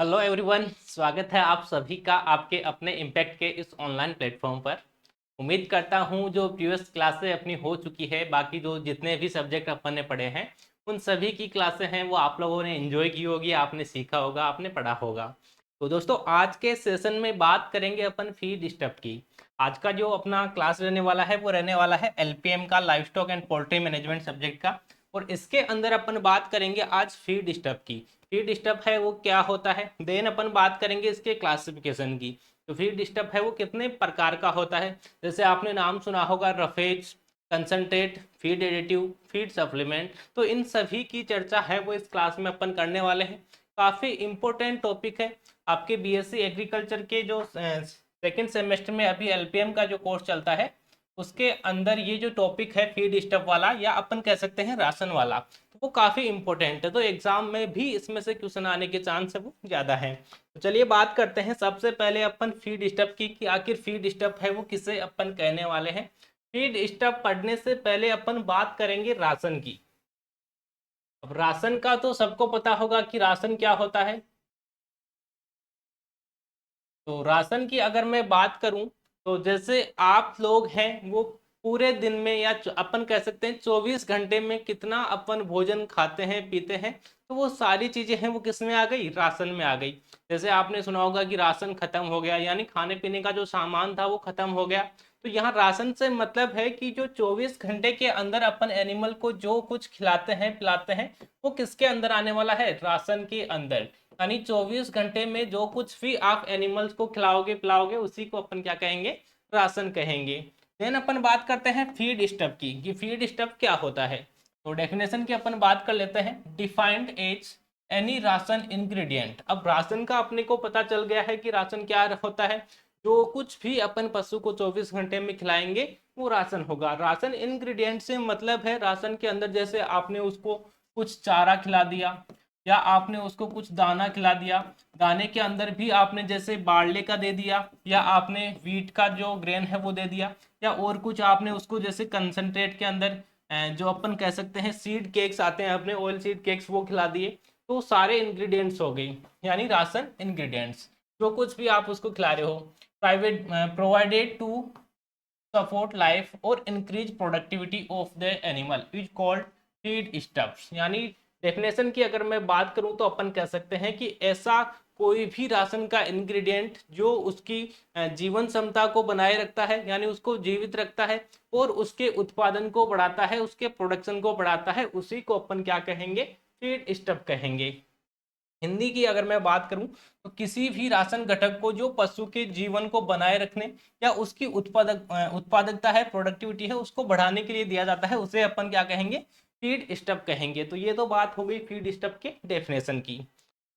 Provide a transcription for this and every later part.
Hello everyone, स्वागत है आप सभी का आपके अपने इम्पैक्ट के इस ऑनलाइन प्लेटफॉर्म पर। उम्मीद करता हूं जो प्रीवियस क्लासें अपनी हो चुकी है, बाकी जो जितने भी सब्जेक्ट अपन ने पढ़े हैं उन सभी की क्लासें हैं वो आप लोगों ने एंजॉय की होगी, आपने सीखा होगा, आपने पढ़ा होगा। तो दोस्तों, आज के सेशन में बात करेंगे अपन फीड स्टफ की। आज का जो अपना क्लास रहने वाला है वो रहने वाला है एलपीएम का, live stock and poultry management subject का। और इसके अंदर अपन बात करेंगे आज फीड स्टफ की। फीड स्टफ है वो क्या होता है, देन अपन बात करेंगे इसके क्लासिफिकेशन की। तो फीड स्टफ है वो कितने प्रकार का होता है, जैसे आपने नाम सुना होगा roughage, concentrate, feed additive, feed supplement. तो इन सभी की चर्चा है वो इस क्लास में अपन करने वाले हैं। काफ़ी इंपॉर्टेंट टॉपिक है आपके बीएससी एग्रीकल्चर के जो सेकेंड सेमेस्टर में अभी एलपीएम का जो कोर्स चलता है उसके अंदर ये जो टॉपिक है फीड स्टफ वाला, या अपन कह सकते हैं राशन वाला, तो वो काफ़ी इंपॉर्टेंट है। तो एग्जाम में भी इसमें से क्वेश्चन आने के चांस है वो ज़्यादा है। तो चलिए बात करते हैं सबसे पहले अपन फीड स्टफ की कि आखिर फीड स्टफ है वो किसे अपन कहने वाले हैं। फीड स्टफ पढ़ने से पहले अपन बात करेंगे राशन की। अब राशन का तो सबको पता होगा कि राशन क्या होता है। तो राशन की अगर मैं बात करूं तो जैसे आप लोग हैं वो पूरे दिन में या अपन कह सकते हैं 24 घंटे में कितना अपन भोजन खाते हैं पीते हैं, तो वो सारी चीजें हैं वो किस में आ गई, राशन में आ गई। जैसे आपने सुना होगा कि राशन खत्म हो गया, यानी खाने पीने का जो सामान था वो खत्म हो गया। तो यहाँ राशन से मतलब है कि जो 24 घंटे के अंदर अपन एनिमल को जो कुछ खिलाते हैं पिलाते हैं वो किसके अंदर आने वाला है, राशन के अंदर। यानी 24 घंटे में जो कुछ भी आप एनिमल्स को खिलाओगे पिलाओगे उसी को अपन क्या कहेंगे, राशन कहेंगे। देन अपन बात करते हैं फीड स्टफ की कि फीड स्टफ क्या होता है। तो डेफिनेशन की अपन बात कर लेते हैं, defined as any ration ingredient. अब राशन का अपने को पता चल गया है कि राशन क्या होता है, जो कुछ भी अपन पशु को 24 घंटे में खिलाएंगे वो राशन होगा। राशन इंग्रेडिएंट से मतलब है राशन के अंदर जैसे आपने उसको कुछ चारा खिला दिया या आपने उसको कुछ दाना खिला दिया, दाने के अंदर भी आपने जैसे बार्ले का दे दिया या आपने वीट का जो ग्रेन है वो दे दिया, या और कुछ आपने उसको जैसे कंसंट्रेट के अंदर जो अपन कह सकते हैं सीड केक्स आते हैं अपने, ऑयल सीड केक्स, वो खिला दिए। तो सारे इंग्रेडिएंट्स हो गई, यानी राशन इंग्रेडिएंट्स जो कुछ भी आप उसको खिला रहे हो। Private provided to support life और increase productivity of the animal is called feed stuffs. यानी डेफिनेशन की अगर मैं बात करूं तो अपन कह सकते हैं कि ऐसा कोई भी राशन का इंग्रेडिएंट जो उसकी जीवन क्षमता को बनाए रखता है, यानी उसको जीवित रखता है और उसके उत्पादन को बढ़ाता है, उसके प्रोडक्शन को बढ़ाता है, उसी को अपन क्या कहेंगे, फीड स्टफ कहेंगे। हिंदी की अगर मैं बात करूं तो किसी भी राशन घटक को जो पशु के जीवन को बनाए रखने या उसकी उत्पादकता है, प्रोडक्टिविटी है, उसको बढ़ाने के लिए दिया जाता है, उसे अपन क्या कहेंगे, फीड स्टफ कहेंगे। तो ये तो बात हो गई फीड स्टफ के डेफिनेशन की।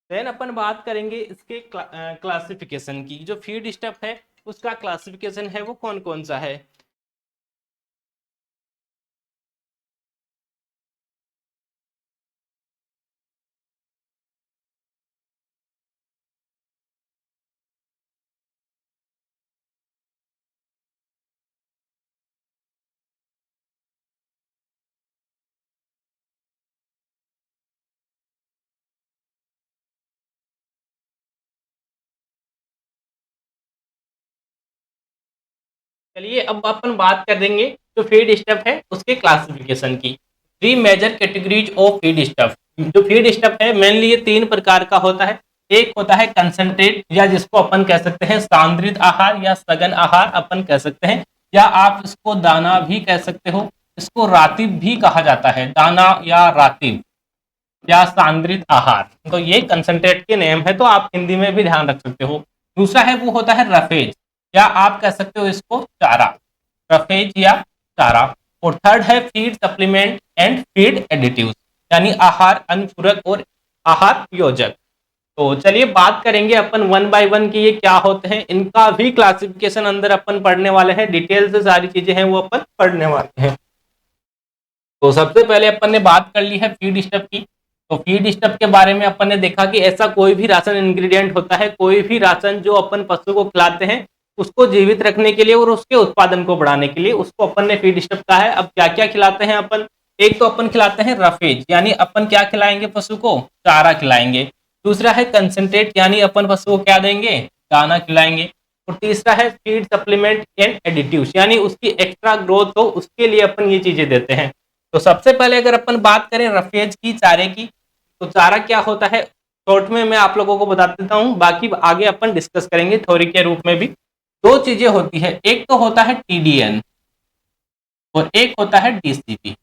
देन अपन बात करेंगे इसके क्लासिफिकेशन की। जो फीड स्टफ है उसका क्लासिफिकेशन है वो कौन कौन सा है। चलिए अब अपन बात कर देंगे जो फीड स्टफ है उसके क्लासिफिकेशन की। Three major categories of feed stuff. जो फीड स्टफ है मेनली ये तीन प्रकार का होता है। एक होता है कंसंट्रेट, या जिसको अपन कह सकते हैं सांद्रित आहार या सघन आहार अपन कह सकते हैं, या आप इसको दाना भी कह सकते हो। इसको रातिब भी कहा जाता है, दाना या रातिब या सांद्रित आहार। तो ये कंसंट्रेट के नेम है, तो आप हिंदी में भी ध्यान रख सकते हो। दूसरा है वो होता है रफेज, या आप कह सकते हो इसको चारा, रफेज या चारा। और थर्ड है feed supplement and feed additives, यानी आहार अनुपूरक और आहार योजक। तो चलिए बात करेंगे अपन वन बाय वन की ये क्या होते हैं, इनका भी क्लासिफिकेशन अंदर अपन पढ़ने वाले हैं, डिटेल से सारी चीजें हैं वो अपन पढ़ने वाले हैं। तो सबसे पहले अपन ने बात कर ली है फीड स्टफ की। तो फीड स्टफ के बारे में अपन ने देखा कि ऐसा कोई भी राशन इंग्रेडिएंट होता है, कोई भी राशन जो अपन पशु को खिलाते हैं उसको जीवित रखने के लिए और उसके उत्पादन को बढ़ाने के लिए, उसको अपन ने फीड स्टफ कहा है। अब क्या क्या खिलाते हैं अपन, एक तो अपन खिलाते हैं रफेज, यानी अपन क्या खिलाएंगे, पशु को चारा खिलाएंगे। दूसरा है कंसंट्रेट, यानी अपन पशु को क्या देंगे, दाना खिलाएंगे। और तीसरा है फीड सप्लीमेंट एंड एडिटिव्स, यानी उसकी एक्स्ट्रा ग्रोथ हो उसके लिए अपन ये चीजें देते हैं। तो सबसे पहले अगर अपन बात करें रफेज की, चारे की, तो चारा क्या होता है शॉर्ट में मैं आप लोगों को बता देता हूं, बाकी आगे अपन डिस्कस करेंगे थ्योरी के रूप में भी। दो चीजें होती है, एक तो होता है टीडीएन और एक होता है डीसीपी।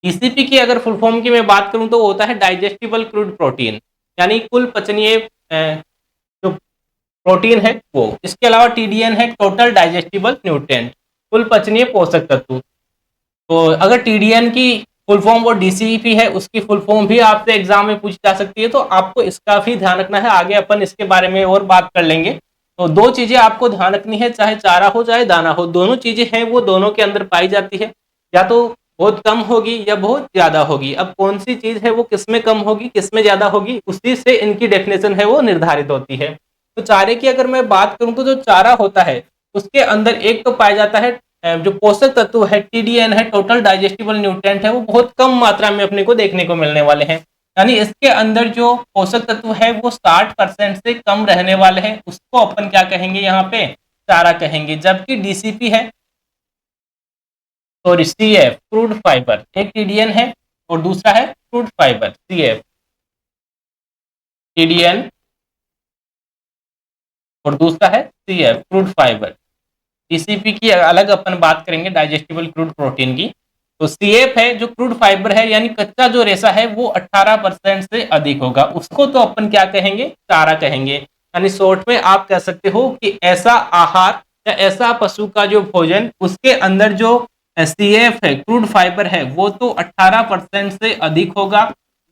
डीसीपी की अगर फुल फॉर्म की मैं बात करूं तो वो होता है डाइजेस्टिबल क्रूड प्रोटीन, यानी कुल पचनीय जो प्रोटीन है वो। इसके अलावा टीडीएन है टोटल डाइजेस्टिबल न्यूट्रिएंट, कुल पचनीय पोषक तत्व। तो अगर टीडीएन की फुल फॉर्म और डीसीपी है उसकी फुल फॉर्म भी आपसे एग्जाम में पूछी जा सकती है, तो आपको इसका भी ध्यान रखना है। आगे अपन इसके बारे में और बात कर लेंगे। तो दो चीजें आपको ध्यान रखनी है, चाहे चारा हो चाहे दाना हो, दोनों चीजें हैं वो दोनों के अंदर पाई जाती है, या तो बहुत कम होगी या बहुत ज्यादा होगी। अब कौन सी चीज है वो किसमें कम होगी किसमें ज्यादा होगी, उसी से इनकी डेफिनेशन है वो निर्धारित होती है। तो चारे की अगर मैं बात करूं तो जो चारा होता है उसके अंदर एक तो पाया जाता है जो पोषक तत्व है टीडीएन है टोटल डाइजेस्टिबल न्यूट्रिएंट है, वो बहुत कम मात्रा में अपने को देखने को मिलने वाले हैं। यानी इसके अंदर जो पोषक तत्व है वो 60% से कम रहने वाले हैं, उसको अपन क्या कहेंगे यहाँ पे, चारा कहेंगे। जबकि डीसीपी है और सीएफ क्रूड फाइबर, एक टीडीएन है और दूसरा है क्रूड फाइबर सीएफ, टीडीएन और दूसरा है सीएफ क्रूड फाइबर। डीसीपी की अलग अपन बात करेंगे डाइजेस्टिबल क्रूड प्रोटीन की। तो सीएफ है जो क्रूड फाइबर है, यानी कच्चा जो रेशा है वो 18% से अधिक होगा, उसको तो अपन क्या कहेंगे, चारा कहेंगे। यानी शॉर्ट में आप कह सकते हो कि ऐसा आहार या ऐसा पशु का जो भोजन उसके अंदर जो सीएफ है क्रूड फाइबर है वो तो 18% से अधिक होगा,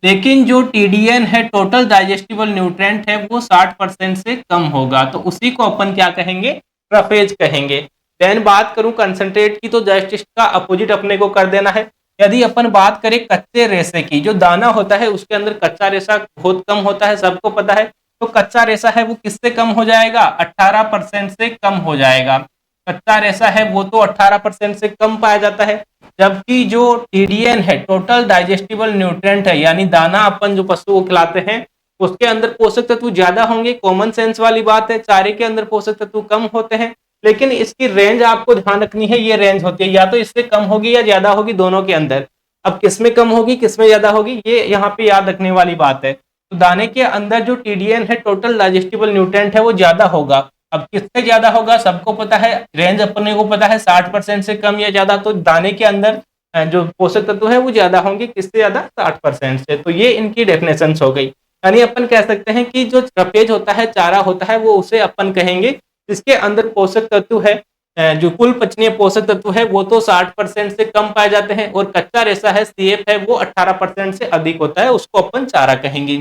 लेकिन जो टीडीएन है टोटल डाइजेस्टिबल न्यूट्रिएंट है वो 60% से कम होगा, तो उसी को अपन क्या कहेंगे, रफेज कहेंगे। देन बात करूं कंसंट्रेट की, तो जस्ट इसका अपोजिट अपने को कर देना है। यदि अपन बात करें कच्चे रेशे की, जो दाना होता है उसके अंदर कच्चा रेशा बहुत कम होता है, सबको पता है। तो कच्चा रेशा है वो किससे कम हो जाएगा, 18% से कम हो जाएगा। कच्चा रेशा है वो तो 18% से कम पाया जाता है। जबकि जो टीडीएन है टोटल डाइजेस्टिबल न्यूट्रिएंट है, यानी दाना अपन जो पशु को खिलाते हैं उसके अंदर पोषक तत्व ज्यादा होंगे, कॉमन सेंस वाली बात है। चारे के अंदर पोषक तत्व कम होते हैं, लेकिन इसकी रेंज आपको ध्यान रखनी है, ये रेंज होती है या तो इससे कम होगी या ज्यादा होगी, दोनों के अंदर। अब किसमें कम होगी किसमें ज्यादा होगी ये यहाँ पे याद रखने वाली बात है। तो दाने के अंदर जो टीडीएन है टोटल डाइजेस्टिबल न्यूट्रिएंट है वो ज्यादा होगा। अब किससे ज्यादा होगा सबको पता है, रेंज अपने को पता है 60% से कम या ज्यादा, तो दाने के अंदर जो पोषक तत्व है वो ज्यादा होंगे, किससे ज्यादा, 60% से। तो ये इनकी डेफिनेशन हो गई। यानी अपन कह सकते हैं कि जो रफेज होता है, चारा होता है, वो उसे अपन कहेंगे जिसके अंदर पोषक तत्व है, जो कुल पचनीय पोषक तत्व है वो तो 60% से कम पाए जाते हैं, और कच्चा रेशा है सीएफ है वो 18% से अधिक होता है, उसको अपन चारा कहेंगे।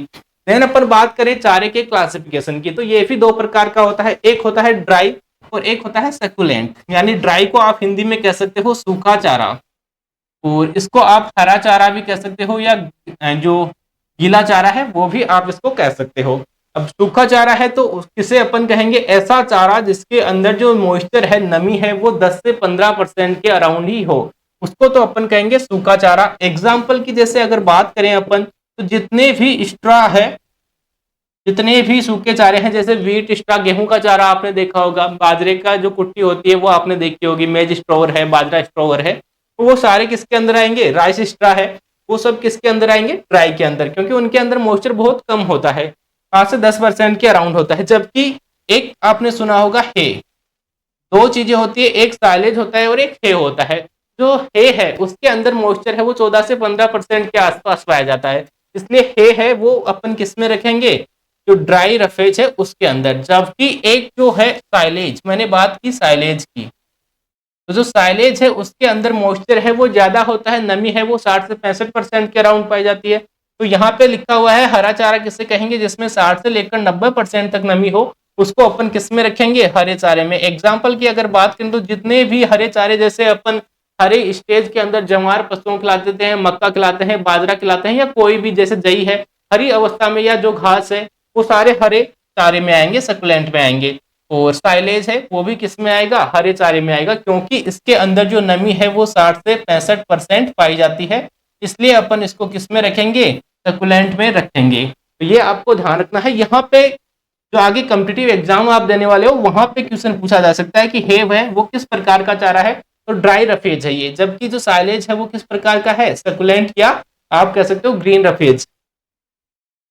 देन अपन बात करें चारे के क्लासिफिकेशन की, तो ये भी दो प्रकार का होता है, एक होता है ड्राई और एक होता है सकुलेंट। यानी ड्राई को आप हिंदी में कह सकते हो सूखा चारा, और इसको आप हरा चारा भी कह सकते हो, या जो गीला चारा है वो भी आप इसको कह सकते हो। अब सूखा चारा है तो किसे अपन कहेंगे, ऐसा चारा जिसके अंदर जो मॉइस्चर है, नमी है, वो 10 से 15% के अराउंड ही हो, उसको तो अपन कहेंगे सूखा चारा। एग्जाम्पल की जैसे अगर बात करें अपन, तो जितने भी स्ट्रा है, जितने भी सूखे चारे हैं, जैसे व्हीट स्ट्रा गेहूं का चारा आपने देखा होगा, बाजरे का जो कुट्टी होती है वो आपने देखी होगी, मेज स्ट्रोवर है, बाजरा स्ट्रोवर है, तो वो सारे किसके अंदर आएंगे, राइस स्ट्रा है, वो सब किसके अंदर आएंगे, ड्राई के अंदर, क्योंकि उनके अंदर मॉइस्चर बहुत कम होता है, 5 से 10% के अराउंड होता है। जबकि एक आपने सुना होगा हे, दो चीजें होती है, एक साइलेज होता है और एक हे होता है। जो हे है उसके अंदर मॉइस्चर है वो 14 से 15% के आसपास पाया जाता है, इसलिए हे है वो अपन किस में रखेंगे, जो ड्राई रफेज है उसके अंदर। जबकि एक जो है साइलेज, मैंने बात की साइलेज की, तो जो साइलेज है उसके अंदर मॉइस्चर है वो ज्यादा होता है, नमी है वो 60 से 65% के अराउंड पाई जाती है। तो यहाँ पे लिखा हुआ है हरा चारा किसे कहेंगे, जिसमें 60 से लेकर 90% तक नमी हो, उसको अपन किस में रखेंगे, हरे चारे में। एग्जाम्पल की अगर बात करें तो जितने भी हरे चारे, जैसे अपन हरे स्टेज के अंदर जवार पशुओं को खिला देते हैं, मक्का खिलाते हैं, बाजरा खिलाते हैं, या कोई भी जैसे जई है हरी अवस्था में, या जो घास है, वो सारे हरे चारे में आएंगे, सकुलेंट में आएंगे। और साइलेज है वो भी किस में आएगा, हरे चारे में आएगा, क्योंकि इसके अंदर जो नमी है वो 60 से 65% पाई जाती है, इसलिए अपन इसको किस में रखेंगे, सकुलेंट में रखेंगे। तो ये आपको ध्यान रखना है। यहाँ पे जो आगे कॉम्पिटिटिव एग्जाम आप देने वाले हो वहां पे क्वेश्चन पूछा जा सकता है कि हेव है वो किस प्रकार का चारा है, तो ड्राई रफेज है ये, जबकि जो साइलेज है वो किस प्रकार का है, सकुलेंट या आप कह सकते हो ग्रीन रफेज।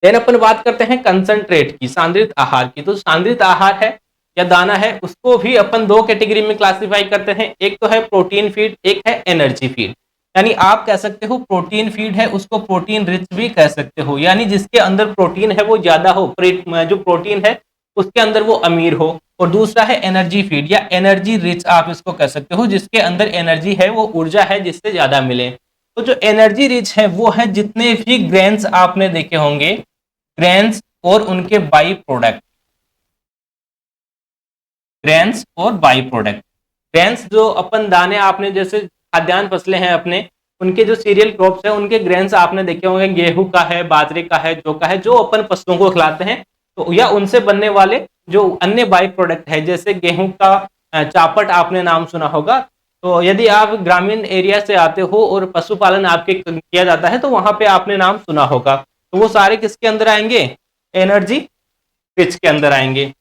देन अपन बात करते हैं कंसंट्रेट की, सांद्रित आहार की। तो सांद्रित आहार है या दाना है उसको भी अपन दो कैटेगरी में क्लासिफाई करते हैं, एक तो है प्रोटीन फीड, एक है एनर्जी फीड। यानी आप कह सकते हो प्रोटीन फीड है उसको प्रोटीन रिच भी कह सकते हो, यानी जिसके अंदर प्रोटीन है वो ज्यादा हो, जो प्रोटीन है उसके अंदर वो अमीर हो। और दूसरा है एनर्जी फीड या एनर्जी रिच आप इसको कह सकते हो, जिसके अंदर एनर्जी है वो ऊर्जा है जिससे ज्यादा मिले। तो जो एनर्जी रिच है वो है जितने भी ग्रेन्स आपने देखे होंगे, ग्रेन्स और उनके बाई प्रोडक्ट, ग्रेन्स और बाई प्रोडक्ट। ग्रेन्स जो अपन दाने आपने जैसे खाद्यान्न फसलें हैं अपने, उनके जो सीरियल क्रॉप्स हैं उनके ग्रेन्स आपने देखे होंगे, गेहूं का है, बाजरे का है, जौ का है, जो अपन पशुओं को खिलाते हैं। तो या उनसे बनने वाले जो अन्य बाई प्रोडक्ट है, जैसे गेहूं का चापट आपने नाम सुना होगा। तो यदि आप ग्रामीण एरिया से आते हो और पशुपालन आपके किया जाता है तो वहां पे आपने नाम सुना होगा। तो वो सारे किसके अंदर आएंगे, एनर्जी रिच के अंदर आएंगे।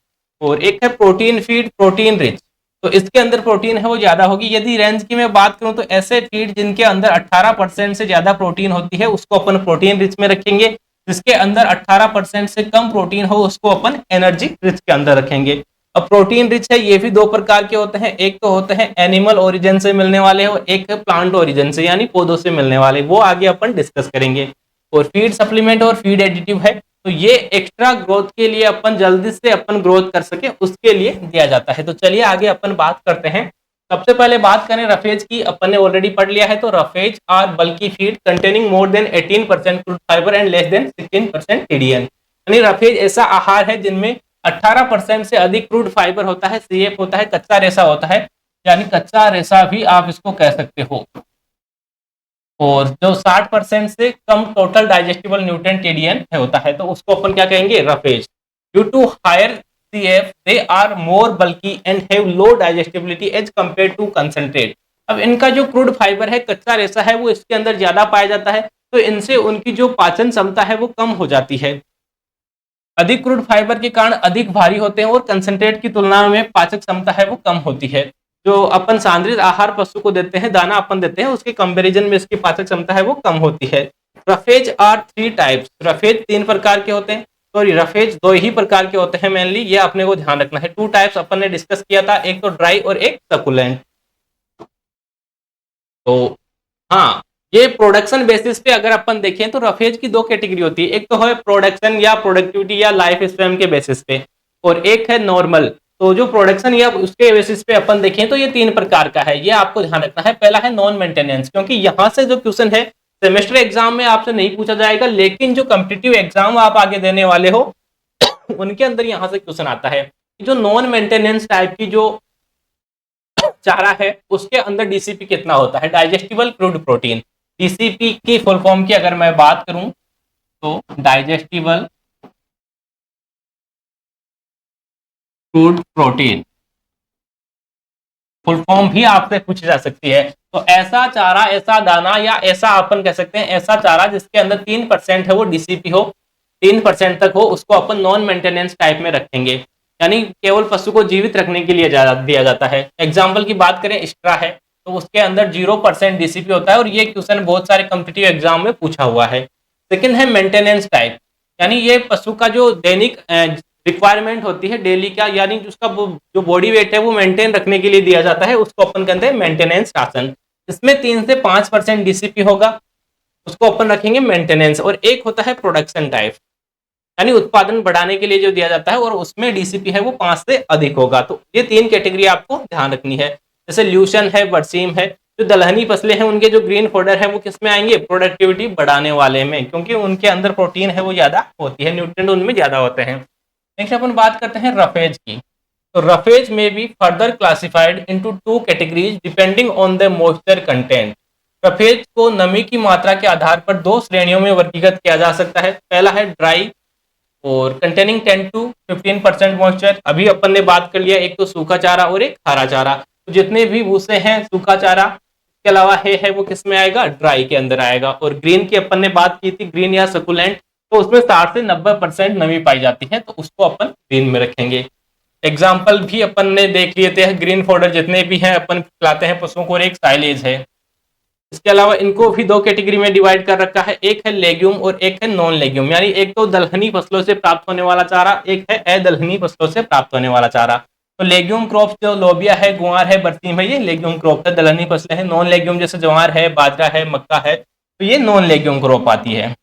और एक है प्रोटीन फीड, प्रोटीन रिच, तो इसके अंदर प्रोटीन है वो ज्यादा होगी। यदि रेंज की मैं बात करूं तो ऐसे फीड जिनके अंदर 18% से ज्यादा प्रोटीन होती है उसको अपन प्रोटीन रिच में रखेंगे, जिसके अंदर 18% से कम प्रोटीन हो उसको अपन एनर्जी रिच के अंदर रखेंगे। अब प्रोटीन रिच है ये भी दो प्रकार के होते हैं, एक तो होते हैं एनिमल ओरिजिन से मिलने वाले और एक है प्लांट ओरिजिन से यानी पौधों से मिलने वाले, वो आगे अपन डिस्कस करेंगे। और फीड सप्लीमेंट और फीड एडिटिव है, तो ये एक्स्ट्रा ग्रोथ के लिए अपन जल्दी से अपन ग्रोथ कर सके उसके लिए दिया जाता है। तो चलिए आगे अपन बात करते हैं। सबसे पहले बात करें रफेज की, अपन ने ऑलरेडी पढ़ लिया है। तो roughage are bulky feed containing more than 18% crude fibre and less than 16% TDN. यानी रफेज ऐसा आहार है जिनमें 18% से अधिक क्रूड फाइबर होता है, सीएफ होता है, कच्चा रेशा होता है, यानी कच्चा रेशा भी आप इसको कह सकते हो, और जो 60% से कम टोटल डाइजेस्टिबल न्यूट्रिएंट टीडीएन है होता है, तो उसको अपन क्या कहेंगे, roughage. Due to higher CF they are more bulky and have low digestibility as compare to concentrate. अब इनका जो क्रूड फाइबर है, कच्चा रेशा है, वो इसके अंदर ज्यादा पाया जाता है, तो इनसे उनकी जो पाचन क्षमता है वो कम हो जाती है। अधिक क्रूड फाइबर के कारण अधिक भारी होते हैं और कंसंट्रेट की तुलना में पाचक क्षमता है वो कम होती है। जो अपन सांद्रित आहार पशु को देते हैं, दाना अपन देते हैं, उसके कंपैरिजन में इसकी पाचक क्षमता है वो कम होती है। रफेज आर 3 टाइप्स, रफेज 3 प्रकार के होते हैं, सॉरी रफेज 2 ही प्रकार के होते हैं मेनली, ये अपने को ध्यान रखना है। 2 टाइप्स अपन ने डिस्कस किया था, एक तो ड्राई और एक सकुलेंट। तो हाँ, ये प्रोडक्शन बेसिस पे अगर अपन देखें तो रफेज की 2 कैटेगरी होती है, एक तो है प्रोडक्शन या प्रोडक्टिविटी या लाइफ स्पैन के बेसिस पे, और एक है नॉर्मल। तो जो प्रोडक्शन या उसके बेसिस पे अपन देखें तो ये 3 प्रकार का है, ये आपको ध्यान रखना है। पहला है नॉन मेंटेनेंस, क्योंकि यहाँ से जो क्वेश्चन है सेमेस्टर एग्जाम में आपसे नहीं पूछा जाएगा, लेकिन जो कॉम्पिटिटिव एग्जाम आप आगे देने वाले हो उनके अंदर यहाँ से क्वेश्चन आता है। जो नॉन मेंटेनेंस टाइप की जो चारा है उसके अंदर डीसीपी कितना होता है, डाइजेस्टिबल क्रूड प्रोटीन। डीसीपी की फुल फॉर्म की अगर मैं बात करूं तो digestible crude protein, full form भी आपसे पूछी जा सकती है। तो ऐसा चारा, ऐसा दाना या ऐसा अपन कह सकते हैं ऐसा चारा जिसके अंदर 3% है वो डीसीपी हो, 3% तक हो, उसको अपन नॉन मेंटेनेंस टाइप में रखेंगे, यानी केवल पशु को जीवित रखने के लिए दिया जाता है। एग्जाम्पल की बात करें, स्ट्रा है तो उसके अंदर 0% डीसीपी होता है, और ये क्वेश्चन बहुत सारे कॉम्पिटिटिव एग्जाम में पूछा हुआ है। सेकंड है मेंटेनेंस टाइप, यानी ये पशु का जो दैनिक रिक्वायरमेंट होती है डेली का, यानी उसका जो बॉडी वेट है वो मेंटेन रखने के लिए दिया जाता है, उसको अपन कहते हैं मेंटेनेंस राशन। इसमें 3 से 5% डीसीपी होगा, उसको अपन रखेंगे मेंटेनेंस। और एक होता है प्रोडक्शन टाइप, यानी उत्पादन बढ़ाने के लिए जो दिया जाता है, और उसमें डीसीपी है वो 5 से अधिक होगा। तो ये 3 कैटेगरी आपको ध्यान रखनी है। जैसे ल्यूशन है, बरसीम है, जो दलहनी फसलें हैं उनके जो ग्रीन फोडर है वो किस में आएंगे, प्रोडक्टिविटी बढ़ाने वाले में, क्योंकि उनके अंदर प्रोटीन है वो ज्यादा होती है, न्यूट्रिएंट उनमें ज्यादा होते हैं। नेक्स्ट अपन बात करते हैं रफेज की। तो रफेज में भी further classified into 2 categories depending on the moisture content. Roughage को नमी की मात्रा के आधार पर 2 श्रेणियों में वर्गीकृत किया जा सकता है। पहला है ड्राई और कंटेनिंग 10 to 15% मॉइस्चर, अभी अपन ने बात कर लिया, एक तो सूखा चारा और एक हरा चारा। तो जितने भी भूसे हैं सूखा चारा के अलावा है वो किस में आएगा, ड्राई के अंदर आएगा। और ग्रीन की अपन ने बात की थी, ग्रीन या सकुलेंट, तो उसमें 60 से 90% नमी पाई जाती है, तो उसको अपन ग्रीन में रखेंगे। एग्जाम्पल भी अपन ने देख लिए थे, ग्रीन फॉडर जितने भी हैं अपन खिलाते हैं पशुओं को, और एक साइलेज है। इसके अलावा इनको भी दो कैटेगरी में डिवाइड कर रखा है, एक है लेग्यूम और एक है नॉन लेग्यूम, यानी एक तो दलहनी फसलों से प्राप्त होने वाला चारा, एक है अदलहनी फसलों से प्राप्त होने वाला चारा। तो लेग्यूम क्रॉप जो लोबिया है, गुआर है, बरसीम है, ये लेग्यूम क्रॉप है, दलहनी फसलें हैं। नॉन लेग्यूम जैसे ज्वार है, बाजरा है, मक्का है, तो ये नॉन लेग्यूम क्रॉप आती है।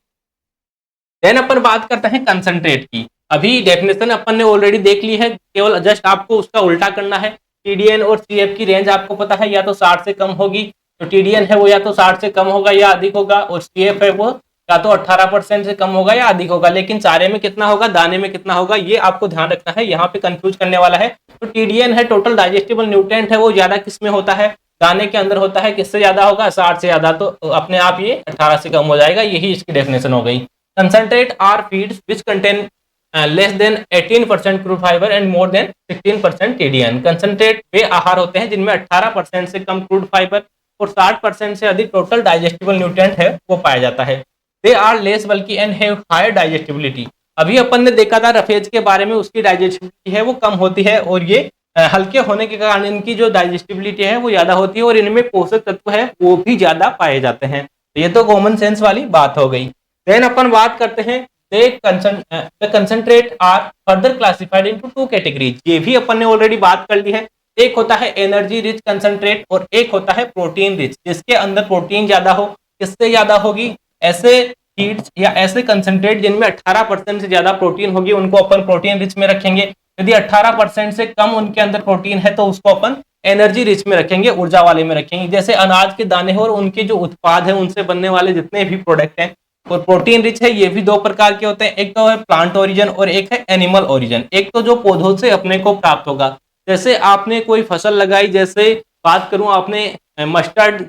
देन अपन बात करते हैं कंसंट्रेट की। अभी डेफिनेशन अपन ने ऑलरेडी देख ली है, केवल जस्ट आपको उसका उल्टा करना है। टीडीएन और सीएफ की रेंज आपको पता है, या तो 60 से कम होगी, तो टीडीएन है वो या तो 60 से कम होगा या अधिक होगा, और सीएफ है वो या तो 18% से कम होगा या अधिक होगा। लेकिन चारे में कितना होगा, दाने में कितना होगा, ये आपको ध्यान रखना है, यहाँ पे कंफ्यूज करने वाला है। तो टीडीएन है टोटल डाइजेस्टिबल न्यूट्रिएंट है, वो ज्यादा किस में होता है, दाने के अंदर होता है। किससे ज्यादा होगा, 60 से ज्यादा, तो अपने आप ये 18 से कम हो जाएगा। यही इसकी डेफिनेशन हो गई। Concentrate are feeds which contain less than 18% crude fibre and more than 16% TDN. Concentrate वे आहार होते हैं जिनमें 18% से कम क्रूड फाइबर और 60% से अधिक टोटल डाइजेस्टिबल न्यूट्रिएंट है वो पाया जाता है। दे आर लेस बल्कि एंड हैव हायर डाइजेस्टिबिलिटी। अभी अपन ने देखा था रफेज के बारे में, उसकी डाइजेस्टिबिलिटी है वो कम होती है, और ये हल्के होने के कारण इनकी जो डाइजेस्टिबिलिटी है वो ज्यादा होती है, और इनमें पोषक तत्व है वो भी ज्यादा पाए जाते हैं। तो ये तो कॉमन सेंस वाली बात हो गई। देन अपन बात करते हैं the concentrate are further classified into two categories। ये भी अपन ने ऑलरेडी बात कर ली है। एक होता है एनर्जी रिच कंसंट्रेट और एक होता है प्रोटीन रिच, जिसके अंदर प्रोटीन ज्यादा हो। किससे ज्यादा होगी, ऐसे फीड्स या ऐसे कंसंट्रेट जिनमें 18% से ज्यादा प्रोटीन होगी उनको अपन प्रोटीन रिच में रखेंगे। यदि 18% से कम उनके अंदर प्रोटीन है तो उसको अपन एनर्जी रिच में रखेंगे, ऊर्जा वाले में रखेंगे। जैसे अनाज के दाने और उनके जो उत्पाद है उनसे बनने वाले जितने भी प्रोडक्ट हैं, और प्रोटीन रिच है, ये भी दो प्रकार के होते हैं, एक तो है प्लांट ओरिजिन और एक है एनिमल ओरिजिन। एक तो जो पौधों से अपने को प्राप्त होगा, जैसे आपने कोई फसल लगाई, जैसे बात करूं आपने मस्टर्ड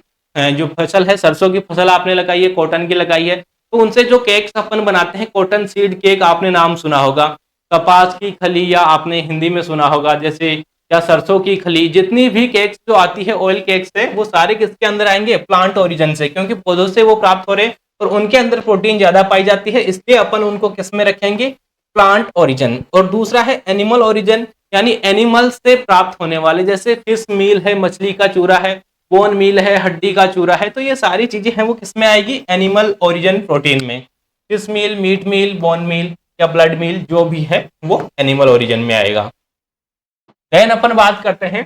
जो फसल है, सरसों की फसल आपने लगाई है, कॉटन की लगाई है, तो उनसे जो केक्स अपन बनाते हैं, कॉटन सीड केक आपने नाम सुना होगा, कपास की खली या आपने हिंदी में सुना होगा जैसे, या सरसों की खली, जितनी भी केक्स जो आती है ऑयल केक्स से, वो सारे किसके अंदर आएंगे, प्लांट ओरिजिन से, क्योंकि पौधों से वो प्राप्त हो रहे हैं और उनके अंदर प्रोटीन ज्यादा पाई जाती है, इसलिए अपन उनको किस में रखेंगे, प्लांट ओरिजिन। और दूसरा है एनिमल ओरिजिन, यानी एनिमल से प्राप्त होने वाले, जैसे फिश मील है, मछली का चूरा है, बोन मील है, हड्डी का चूरा है, तो ये सारी चीजें हैं वो किस में आएगी, एनिमल ओरिजिन प्रोटीन में। फिश मील, मीट मील, बोन मील या ब्लड मील जो भी है वो एनिमल ओरिजिन में आएगा। देन अपन बात करते हैं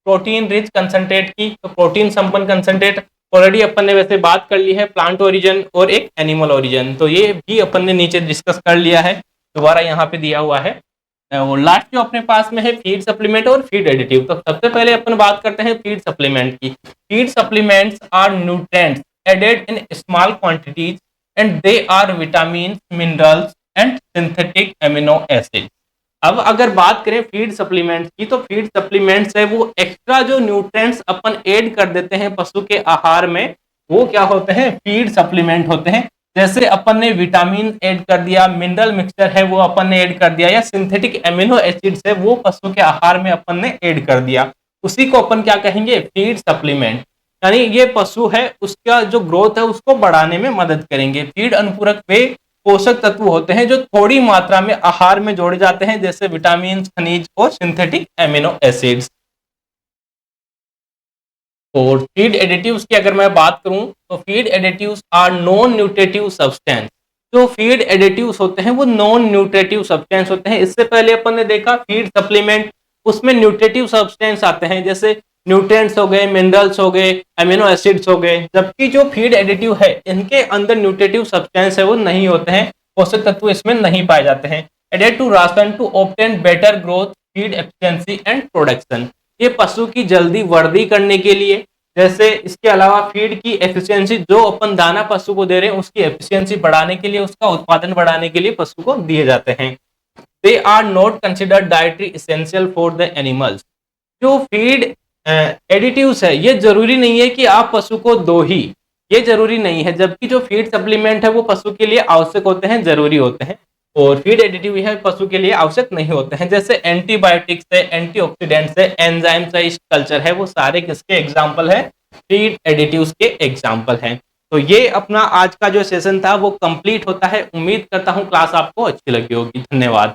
प्रोटीन रिच कंसंट्रेट की। तो प्रोटीन संपन्न कंसंट्रेट ऑलरेडी अपन ने वैसे बात कर ली है, प्लांट ओरिजिन और एक एनिमल ओरिजिन, तो ये भी अपन ने नीचे डिस्कस कर लिया है, दोबारा यहाँ पे दिया हुआ है। और लास्ट जो अपने पास में है फीड सप्लीमेंट और फीड एडिटिव। तो सबसे पहले अपन बात करते हैं फीड सप्लीमेंट की। Feed supplements are nutrients added in small quantities and they are vitamin, minerals and synthetic amino acid. अब अगर बात करें फीड सप्लीमेंट्स की, तो फीड सप्लीमेंट्स है वो एक्स्ट्रा जो न्यूट्रिएंट्स अपन ऐड कर देते हैं पशु के आहार में, वो क्या होते हैं, फीड सप्लीमेंट होते हैं। जैसे अपन ने विटामिन ऐड कर दिया, मिनरल मिक्सचर है वो अपन ने ऐड कर दिया, या सिंथेटिक एमिनो एसिड्स है वो पशु के आहार में अपन ने ऐड कर दिया, उसी को अपन क्या कहेंगे, फीड सप्लीमेंट। यानी ये पशु है उसका जो ग्रोथ है उसको बढ़ाने में मदद करेंगे। फीड अनुपूरक वे पोषक तत्व होते हैं जो थोड़ी मात्रा में आहार में जोड़े जाते हैं, जैसे विटामिन, खनिज और सिंथेटिक एमिनो एसिड्स। और फीड एडिटिव्स की अगर मैं बात करूं, तो feed additives are non nutritive substance. जो फीड एडिटिव्स होते हैं वो नॉन न्यूट्रिटिव सब्सटेंस होते हैं। इससे पहले अपन ने देखा फीड सप्लीमेंट, उसमें न्यूट्रिटिव सब्सटेंस आते हैं, जैसे न्यूट्रिएंट्स हो गए, मिनरल्स हो गए, एमिनो एसिड्स हो गए। जबकि जो फीड एडिटिव है इनके अंदर न्यूट्रिटिव सब्सटेंस है वो नहीं होते हैं, पोषक तत्व इसमें नहीं पाए जाते हैं। Added to ration to obtain better growth, feed efficiency and production. ये पशु की जल्दी वृद्धि करने के लिए, जैसे इसके अलावा फीड की एफिशिएंसी, जो अपन दाना पशु को दे रहे हैं उसकी एफिशिएंसी बढ़ाने के लिए, उसका उत्पादन बढ़ाने के लिए पशु को दिए जाते हैं। They are not considered dietary essential for the animals. जो फीड एडिटिव्स है ये जरूरी नहीं है कि आप पशु को दो ही, ये जरूरी नहीं है, जबकि जो फीड सप्लीमेंट है वो पशु के लिए आवश्यक होते हैं, जरूरी होते हैं, और फीड एडिटिव है पशु के लिए आवश्यक नहीं होते हैं। जैसे एंटीबायोटिक्स है, एंटीऑक्सीडेंट्स है, एंजाइम्स है, कल्चर है, वो सारे किसके एग्जाम्पल है, फीड एडिटिव्स के एग्जाम्पल हैं। तो ये अपना आज का जो सेशन था वो कंप्लीट होता है। उम्मीद करता हूँ क्लास आपको अच्छी लगी होगी। धन्यवाद।